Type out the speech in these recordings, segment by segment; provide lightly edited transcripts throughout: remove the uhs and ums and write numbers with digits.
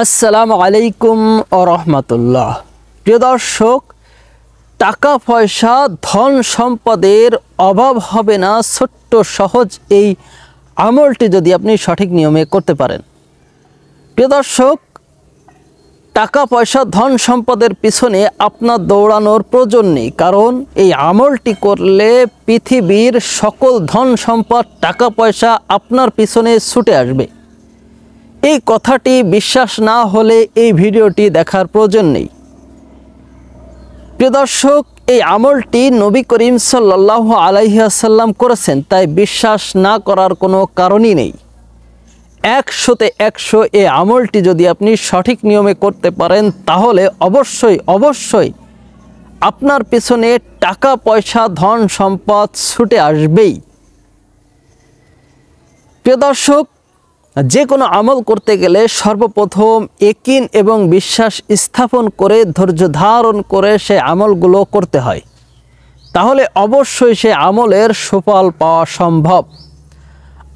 আসসালামু আলাইকুম ও রহমতুল্লাহ। প্রিয় দর্শক, টাকা পয়সা ধন সম্পদের অভাব হবে না ছোট্ট সহজ এই আমলটি যদি আপনি সঠিক নিয়মে করতে পারেন। প্রিয় দর্শক, টাকা পয়সা ধন সম্পদের পিছনে আপনার দৌড়ানোর প্রয়োজন নেই, কারণ এই আমলটি করলে পৃথিবীর সকল ধন সম্পদ টাকা পয়সা আপনার পিছনে ছুটে আসবে। এই কথাটি বিশ্বাস না হলে এই ভিডিওটি দেখার প্রয়োজন নেই। প্রিয় দর্শক, এই আমলটি নবী করিম সাল্লাল্লাহু আলাইহি ওয়াসাল্লাম করেছেন, তাই বিশ্বাস না করার কোনো কারণই নেই। 100তে 100 এই আমলটি যদি আপনি সঠিক নিয়মে করতে পারেন তাহলে অবশ্যই আপনার পিছনে টাকা পয়সা ধন সম্পদ ছুটে আসবেই। প্রিয় দর্শক, যে কোনো আমল করতে গেলে সর্বপ্রথম ইয়াকিন এবং বিশ্বাস স্থাপন করে ধৈর্য ধারণ করে সে আমলগুলো করতে হয়, তাহলে অবশ্যই সে আমলের সুফল পাওয়া সম্ভব।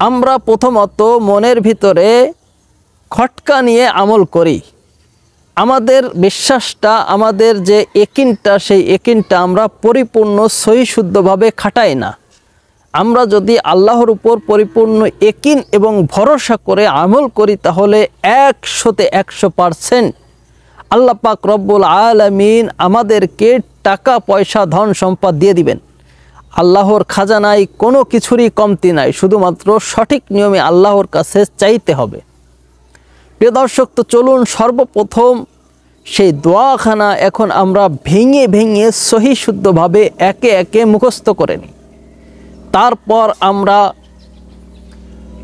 আমরা প্রথমত মনের ভিতরে খটকা নিয়ে আমল করি। আমাদের বিশ্বাসটা, আমাদের যে ইয়াকিনটা, সেই ইয়াকিনটা আমরা পরিপূর্ণ সহি শুদ্ধভাবে খাটাই না। আমরা যদি আল্লাহর উপর পরিপূর্ণ ইয়াকিন এবং ভরসা করে আমল করি তাহলে 100তে 100% আল্লাহ পাক রব্বুল আলামিন আমাদেরকে টাকা পয়সা ধন সম্পদ দিয়ে দিবেন। আল্লাহর খাজানায় কোনো কিছুরই কমতি নাই, শুধুমাত্র সঠিক নিয়মে আল্লাহর কাছে চাইতে হবে। প্রিয় দর্শক, তো চলুন সর্বপ্রথম সেই দোয়াখানা এখন আমরা ভেঙে ভেঙে সহি শুদ্ধভাবে একে একে মুখস্থ করে নিই। তারপর আমরা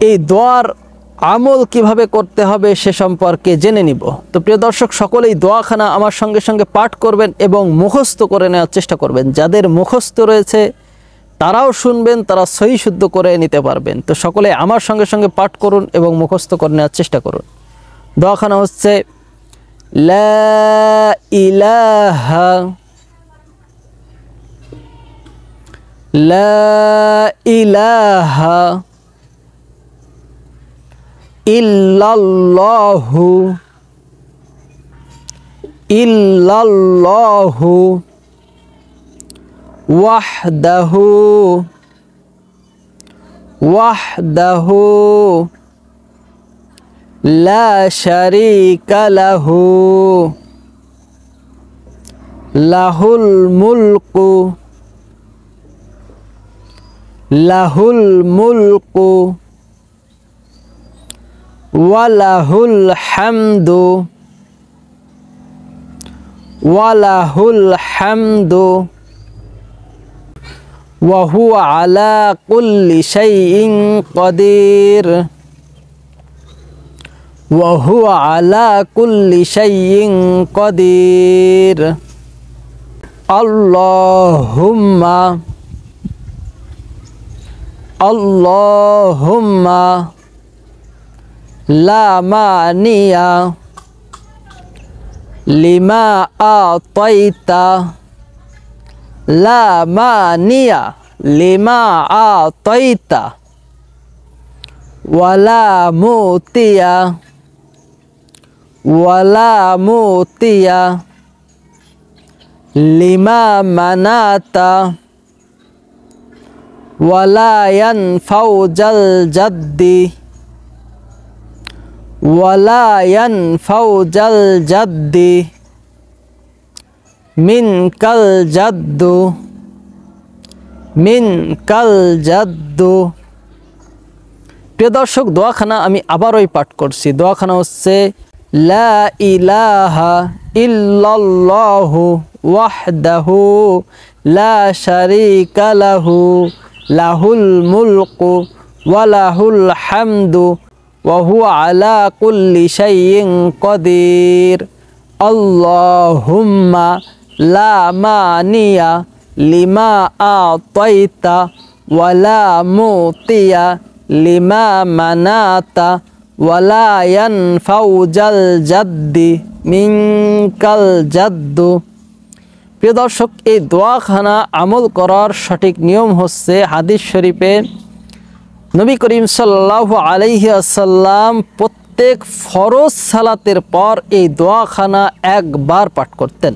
এই দোয়ার আমল কিভাবে করতে হবে সে সম্পর্কে জেনে নিব। তো প্রিয় দর্শক, সকলেই দোয়াখানা আমার সঙ্গে সঙ্গে পাঠ করবেন এবং মুখস্থ করে নেওয়ার চেষ্টা করবেন। যাদের মুখস্থ রয়েছে তারাও শুনবেন, তারা সহি শুদ্ধ করে নিতে পারবেন। তো সকলে আমার সঙ্গে সঙ্গে পাঠ করুন এবং মুখস্থ করে নেওয়ার চেষ্টা করুন। দোয়াখানা হচ্ছে লা ইলাহা লা ইলাহা ইল্লাল্লাহু ইল্লাল্লাহু ওয়াহদাহু ওয়াহদাহু লা শারীকা লাহু লাহুল মুলকু লাহুল মুলকু ওয়ালাহুল হামদু ওয়ালাহুল হামদু ওয়া হুয়া আলা কুল্লি শাইইন কাদির ওয়া হুয়া আলা কুল্লি শাইইন কাদির। আল্লাহুম্মা আল্লাহুম্মা লা মানিয়া লিমা আতাইতা লা মানিয়া লিমা আতাইতা ওয়ালা মুতিয়া ওয়ালা মুতিয়া লিমা মানাতা ওয়ালা ইয়ানফাউ জাল জাদ্দি ওয়ালা ইয়ানফাউ জাল জাদ্দি মিনকাল জাদ্দু মিনকাল জাদ্দু। প্রিয় দর্শক, দোয়াখানা আমি আবারই পাঠ করছি। দোয়াখানা হচ্ছে লা ইলাহা ইল্লাল্লাহু ওয়াহদাহু লা শারীকা লাহু লাহুল মুলকু ওয়া লাহুল হামদু ওয়া হুয়া আলা কুল্লি শাইইন কাদির। আল্লাহুম্মা লা মানিয়া লিমা আতাইতা ওয়ালা মুতিয়া লিমা মানাতা ওয়ালা ইয়ানফাউ জাল জাদ্দি মিনকাল জাদ্দু। প্রিয় দর্শক, এই দোয়াখানা আমল করার সঠিক নিয়ম হচ্ছে হাদিস শরীফে নবী করিম সাল্লাল্লাহু আলাইহি ওয়াসাল্লাম প্রত্যেক ফরজ সালাতের পর এই দোয়াখানা একবার পাঠ করতেন।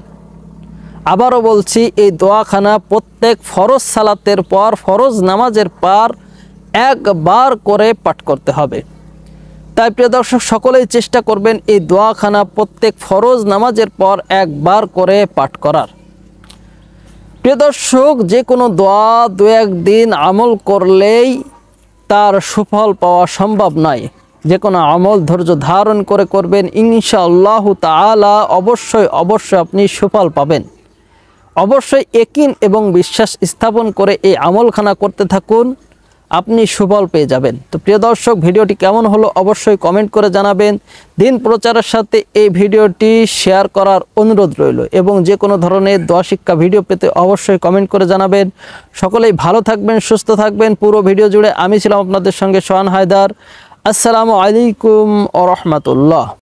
আবারও বলছি, এই দোয়াখানা প্রত্যেক ফরজ সালাতের পর, ফরজ নামাজের পর একবার করে পাঠ করতে হবে। তাই প্রিয় দর্শক, সকলেই চেষ্টা করবেন এই দোয়াখানা প্রত্যেক ফরজ নামাজের পর একবার করে পাঠ করার। প্রিয় দর্শক, যে কোনো দোয়া দু একদিন আমল করলেই তার সুফল পাওয়া সম্ভব নয়। যে কোনো আমল ধৈর্য ধারণ করে করবেন, ইনশাআল্লাহু তাআলা অবশ্যই আপনি সুফল পাবেন। অবশ্যই ইয়াকিন এবং বিশ্বাস স্থাপন করে এই আমলখানা করতে থাকুন, আপনি সুফল পেয়ে যাবেন। তো প্রিয় দর্শক, ভিডিওটি কেমন হলো অবশ্যই কমেন্ট করে জানাবেন। দিন প্রচারের সাথে এই ভিডিওটি শেয়ার করার অনুরোধ রইল এবং যে কোনো ধরনের দোয়া শিক্ষা ভিডিও পেতে অবশ্যই কমেন্ট করে জানাবেন। সকলেই ভালো থাকবেন, সুস্থ থাকবেন। পুরো ভিডিও জুড়ে আমি ছিলাম আপনাদের সঙ্গে সোহান হায়দার। আসসালামু আলাইকুম ওয়া রাহমাতুল্লাহ।